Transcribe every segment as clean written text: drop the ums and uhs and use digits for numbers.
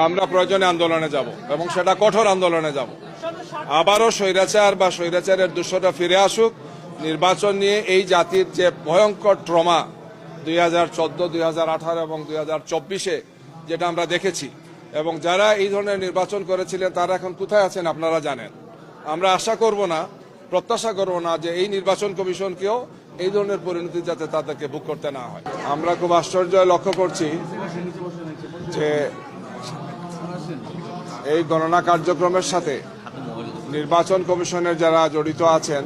আমরা প্রয়োজনে আন্দোলনে যাব এবং সেটা কঠোর আন্দোলনে যাব। আবারও স্বৈরাচার বা স্বৈরাচারের দূষণটা ফিরে আসুক। নির্বাচন নিয়ে এই জাতির যে ভয়ঙ্কর ট্রমা 2014, 2018 এবং 2024-এ যেটা আমরা দেখেছি, এবং যারা এই ধরনের নির্বাচন করেছিলেন তারা এখন কোথায় আছেন আপনারা জানেন। আমরা আশা করব না, প্রত্যাশা করব না যে এই নির্বাচন কমিশনকেও এই ধরনের পরিণতি যাতে তাদেরকে ভোগ করতে না হয়। আমরা খুব আশ্চর্য লক্ষ্য করছি যে এই গণনা কার্যক্রমের সাথে নির্বাচন কমিশনের যারা জড়িত আছেন,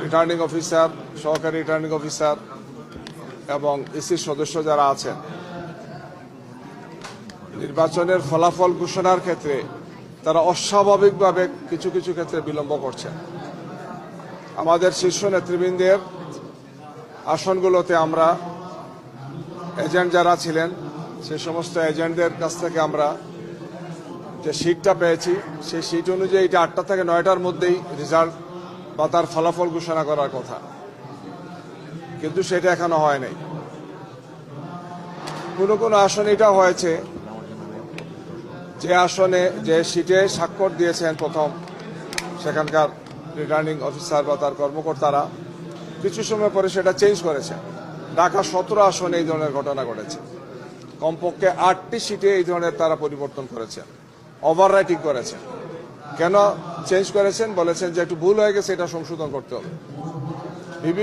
রিটার্নিং অফিসার, সহকারী রিটার্নিং অফিসার এবং ইসির সদস্য যারা আছেন, নির্বাচনের ফলাফল ঘোষণার ক্ষেত্রে তারা অস্বাভাবিকভাবে কিছু কিছু ক্ষেত্রে বিলম্ব করছেন। আমাদের শীর্ষ নেতৃবৃন্দের আসনগুলোতে আমরা এজেন্ট যারা ছিলেন সে সমস্ত এজেন্টদের কাছ থেকে আমরা যে সিটটা পেয়েছি সেই সিট অনুযায়ী এটা 8টা থেকে 9টার মধ্যেই রেজাল্ট বা তার ফলাফল ঘোষণা করার কথা, কিন্তু সেটা এখনো হয় নাই। কোনো কোনো আসনে এটা হয়েছে যে আসনে যে সিটে স্বাক্ষর দিয়েছেন প্রথম সেখানকার রিটার্নিং অফিসার বা তার কর্মকর্তারা কিছু সময় পরে সেটা চেঞ্জ করেছে। ঢাকা 17 আসনে এই ধরনের ঘটনা ঘটেছে। কমপক্ষে 8টি সিটে এই ধরনের তারা পরিবর্তন করেছেন, ওভাররাইটিং করেছেন। কেন চেঞ্জ করেছেন? বলেছেন যে একটু ভুল হয়ে গেছে, এটা সংশোধন করতে হবে। বিভিন্ন